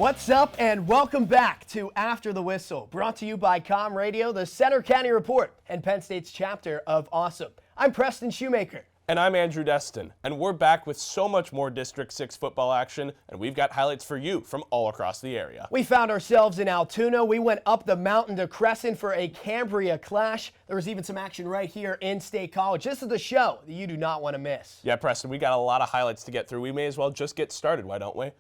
What's up, and welcome back to After the Whistle, brought to you by Com Radio, the Center County Report, and Penn State's chapter of Awesome. I'm Preston Shoemaker. And I'm Andrew Destin, and we're back with so much more District 6 football action, and we've got highlights for you from all across the area. We found ourselves in Altoona. We went up the mountain to Crescent for a Cambria clash. There was even some action right here in State College. This is the show that you do not want to miss. Yeah, Preston, we got a lot of highlights to get through. We may as well just get started, why don't we?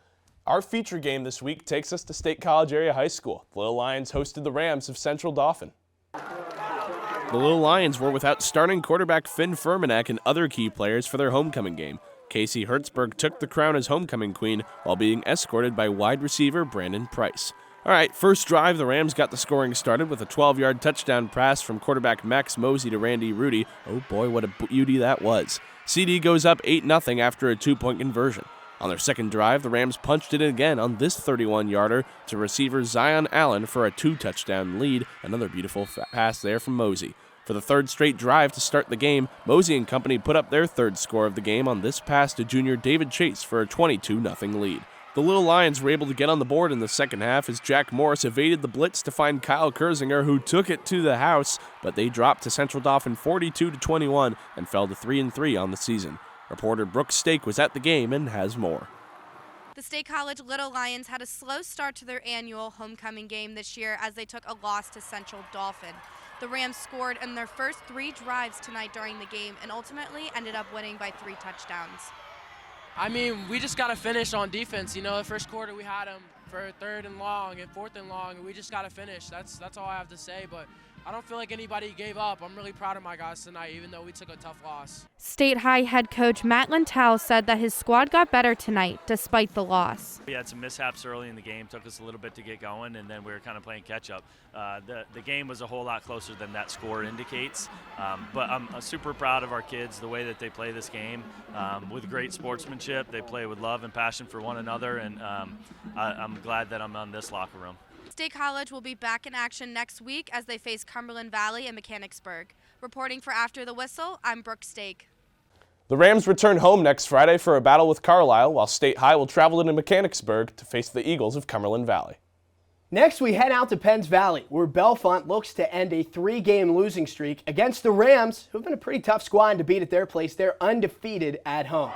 Our feature game this week takes us to State College Area High School. The Little Lions hosted the Rams of Central Dauphin. The Little Lions were without starting quarterback Finn Furmanek and other key players for their homecoming game. Casey Hertzberg took the crown as homecoming queen while being escorted by wide receiver Brandon Price. All right, first drive, the Rams got the scoring started with a 12-yard touchdown pass from quarterback Max Mosey to Randy Rudy. Oh boy, what a beauty that was. CD goes up 8-0 after a 2-point conversion. On their second drive, the Rams punched it again on this 31-yarder to receiver Zion Allen for a 2-touchdown lead. Another beautiful pass there from Mosey. For the third straight drive to start the game, Mosey and company put up their third score of the game on this pass to junior David Chase for a 22-0 lead. The Little Lions were able to get on the board in the second half as Jack Morris evaded the blitz to find Kyle Kersinger, who took it to the house, but they dropped to Central Dauphin 42-21 and fell to 3-3 on the season. Reporter Brooke Stake was at the game and has more. The State College Little Lions had a slow start to their annual homecoming game this year as they took a loss to Central Dauphin. The Rams scored in their first 3 drives tonight during the game and ultimately ended up winning by 3 touchdowns. I mean, we just got to finish on defense. You know, the first quarter we had them for 3rd and long and 4th and long, and we just got to finish. That's all I have to say, but I don't feel like anybody gave up. I'm really proud of my guys tonight, even though we took a tough loss. State High head coach Matt Lentell said that his squad got better tonight despite the loss. We had some mishaps early in the game, took us a little bit to get going, and then we were kind of playing catch-up. The game was a whole lot closer than that score indicates, but I'm super proud of our kids, the way that they play this game with great sportsmanship. They play with love and passion for one another, and I'm glad that I'm on this locker room. State College will be back in action next week as they face Cumberland Valley and Mechanicsburg. Reporting for After the Whistle, I'm Brooke Stake. The Rams return home next Friday for a battle with Carlisle, while State High will travel to Mechanicsburg to face the Eagles of Cumberland Valley. Next, we head out to Penns Valley, where Bellefonte looks to end a 3-game losing streak against the Rams, who've been a pretty tough squad to beat at their place. They're undefeated at home.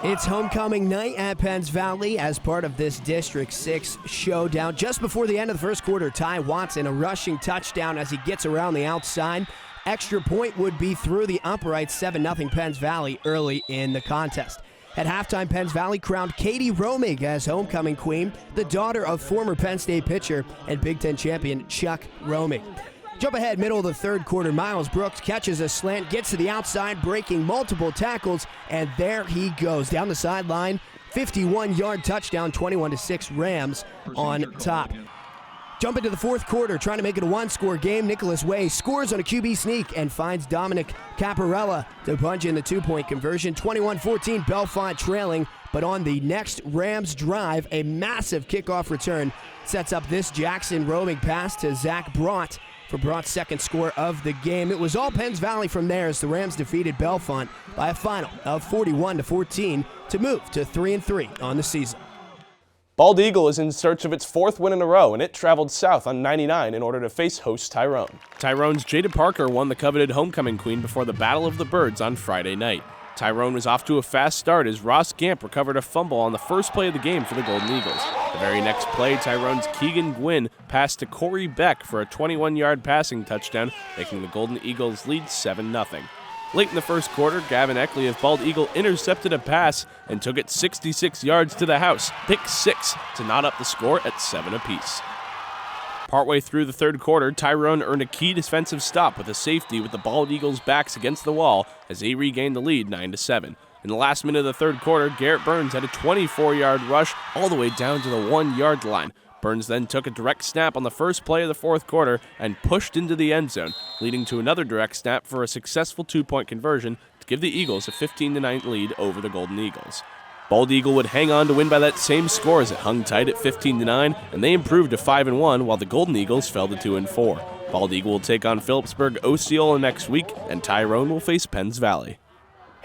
It's homecoming night at Penns Valley as part of this District 6 showdown. Just before the end of the first quarter, Ty Watson, a rushing touchdown as he gets around the outside. Extra point would be through the upright, 7-0 Penns Valley early in the contest. At halftime, Penns Valley crowned Katie Romig as homecoming queen, the daughter of former Penn State pitcher and Big Ten champion Chuck Romig. Jump ahead, middle of the third quarter, Miles Brooks catches a slant, gets to the outside, breaking multiple tackles, and there he goes down the sideline. 51-yard touchdown, 21-6 Rams on top. Jump into the fourth quarter, trying to make it a 1-score game. Nicholas Way scores on a QB sneak and finds Dominic Caparella to punch in the 2-point conversion. 21-14, Bellefonte trailing, but on the next Rams drive, a massive kickoff return sets up this Jackson roaming pass to Zach Brott for Brott's second score of the game. It was all Penns Valley from there as the Rams defeated Bellefonte by a final of 41-14 to move to 3-3 on the season. Bald Eagle is in search of its 4th win in a row, and it traveled south on 99 in order to face host Tyrone. Tyrone's Jada Parker won the coveted homecoming queen before the Battle of the Birds on Friday night. Tyrone was off to a fast start as Ross Gamp recovered a fumble on the first play of the game for the Golden Eagles. The very next play, Tyrone's Keegan Gwynn passed to Corey Beck for a 21-yard passing touchdown, making the Golden Eagles lead 7-0. Late in the first quarter, Gavin Eckley of Bald Eagle intercepted a pass and took it 66 yards to the house, pick 6, to knot up the score at 7 apiece. Partway through the third quarter, Tyrone earned a key defensive stop with a safety with the Bald Eagles' backs against the wall as they regained the lead 9-7. In the last minute of the third quarter, Garrett Burns had a 24-yard rush all the way down to the 1-yard line. Burns then took a direct snap on the first play of the fourth quarter and pushed into the end zone, leading to another direct snap for a successful 2-point conversion to give the Eagles a 15-9 lead over the Golden Eagles. Bald Eagle would hang on to win by that same score as it hung tight at 15-9, and they improved to 5-1 while the Golden Eagles fell to 2-4. Bald Eagle will take on Phillipsburg Osceola next week, and Tyrone will face Penns Valley.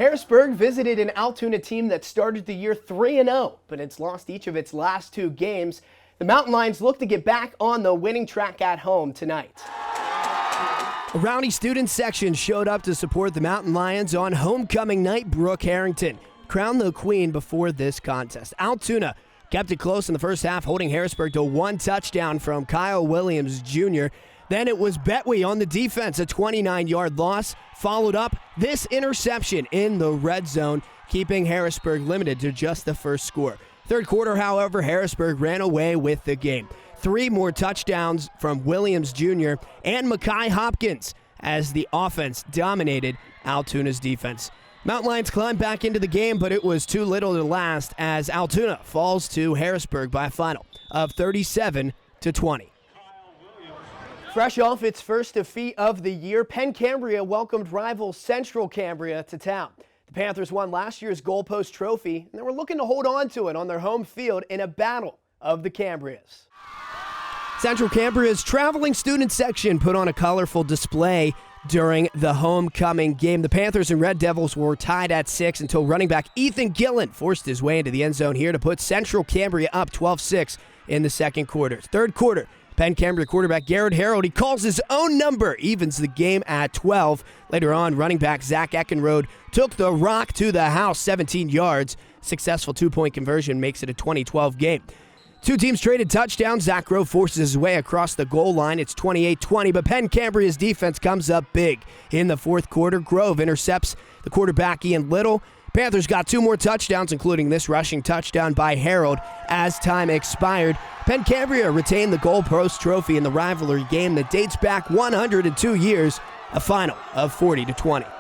Harrisburg visited an Altoona team that started the year 3-0, but it's lost each of its last 2 games. The Mountain Lions look to get back on the winning track at home tonight. A rowdy student section showed up to support the Mountain Lions on homecoming night. Brooke Harrington crowned the queen before this contest. Altoona kept it close in the first half, holding Harrisburg to 1 touchdown from Kyle Williams Jr. Then it was Betwee on the defense, a 29-yard loss, followed up this interception in the red zone, keeping Harrisburg limited to just the first score. Third quarter, however, Harrisburg ran away with the game. 3 more touchdowns from Williams Jr. and Mekhi Hopkins as the offense dominated Altoona's defense. Mountain Lions climbed back into the game, but it was too little to last as Altoona falls to Harrisburg by a final of 37-20. Fresh off its first defeat of the year, Penn Cambria welcomed rival Central Cambria to town. The Panthers won last year's Goalpost Trophy, and they were looking to hold on to it on their home field in a battle of the Cambrias. Central Cambria's traveling student section put on a colorful display during the homecoming game. The Panthers and Red Devils were tied at 6 until running back Ethan Gillen forced his way into the end zone here to put Central Cambria up 12-6 in the second quarter. Third quarter, Penn Cambria quarterback Garrett Harold, he calls his own number, evens the game at 12. Later on, running back Zach Eckenrode took the rock to the house, 17 yards. Successful 2-point conversion makes it a 20-12 game. 2 teams traded touchdowns. Zach Grove forces his way across the goal line. It's 28-20, but Penn Cambria's defense comes up big. In the fourth quarter, Grove intercepts the quarterback Ian Little. Panthers got 2 more touchdowns, including this rushing touchdown by Harold as time expired. Penn Cambria retained the Goalpost Trophy in the rivalry game that dates back 102 years, a final of 40-20. All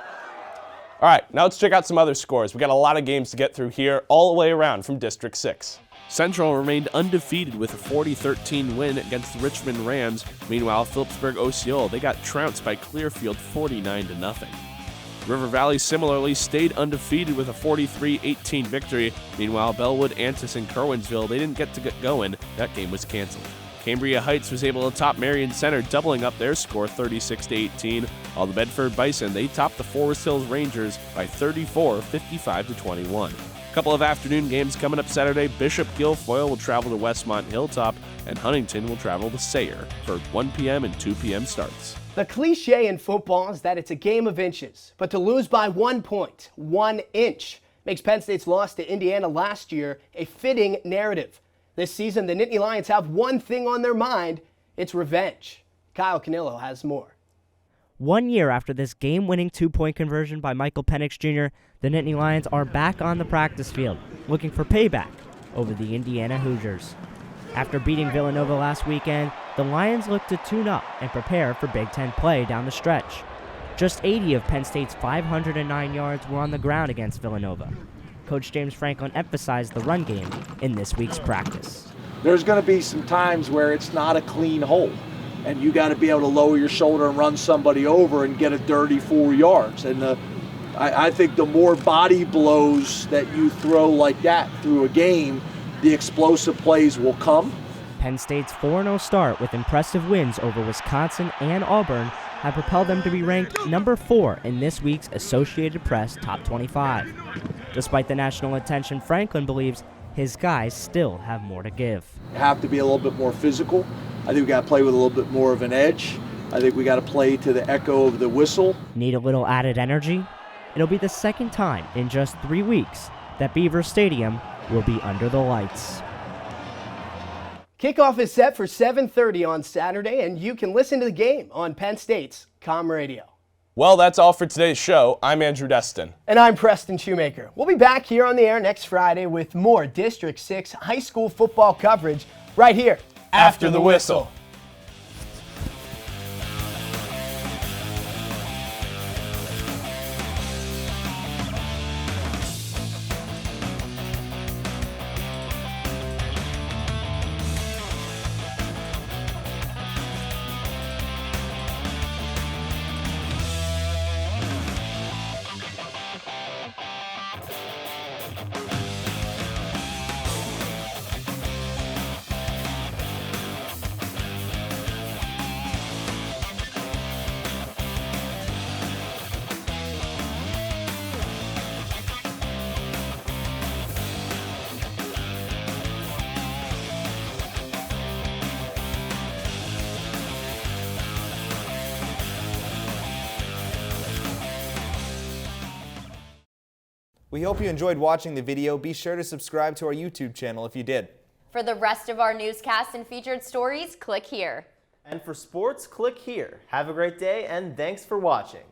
right, now let's check out some other scores. We got a lot of games to get through here all the way around from District 6. Central remained undefeated with a 40-13 win against the Richmond Rams. Meanwhile, Phillipsburg Osceola, they got trounced by Clearfield 49-0. River Valley similarly stayed undefeated with a 43-18 victory. Meanwhile, Bellwood, Antis, and Kerwinsville, they didn't get to get going. That game was canceled. Cambria Heights was able to top Marion Center, doubling up their score 36-18, while the Bedford Bison, they topped the Forest Hills Rangers by 34, 55-21. A couple of afternoon games coming up Saturday. Bishop Guilfoyle will travel to Westmont Hilltop, and Huntington will travel to Sayre for 1 p.m. and 2 p.m. starts. The cliche in football is that it's a game of inches, but to lose by 1 point, 1 inch, makes Penn State's loss to Indiana last year a fitting narrative. This season, the Nittany Lions have one thing on their mind, it's revenge. Kyle Canillo has more. 1 year after this game-winning 2-point conversion by Michael Penix Jr., the Nittany Lions are back on the practice field, looking for payback over the Indiana Hoosiers. After beating Villanova last weekend, the Lions look to tune up and prepare for Big Ten play down the stretch. Just 80 of Penn State's 509 yards were on the ground against Villanova. Coach James Franklin emphasized the run game in this week's practice. There's going to be some times where it's not a clean hole, and you got to be able to lower your shoulder and run somebody over and get a dirty 4 yards. And I think the more body blows that you throw like that through a game, the explosive plays will come. Penn State's 4-0 start with impressive wins over Wisconsin and Auburn have propelled them to be ranked number 4 in this week's Associated Press Top 25. Despite the national attention, Franklin believes his guys still have more to give. Have to be a little bit more physical. I think we got to play with a little bit more of an edge. I think we got to play to the echo of the whistle. Need a little added energy? It'll be the second time in just 3 weeks that Beaver Stadium will be under the lights. Kickoff is set for 7:30 on Saturday, and you can listen to the game on Penn State's Com Radio. Well, that's all for today's show. I'm Andrew Destin. And I'm Preston Shoemaker. We'll be back here on the air next Friday with more District 6 high school football coverage right here After the whistle. We hope you enjoyed watching the video. Be sure to subscribe to our YouTube channel if you did. For the rest of our newscasts and featured stories, click here. And for sports, click here. Have a great day, and thanks for watching.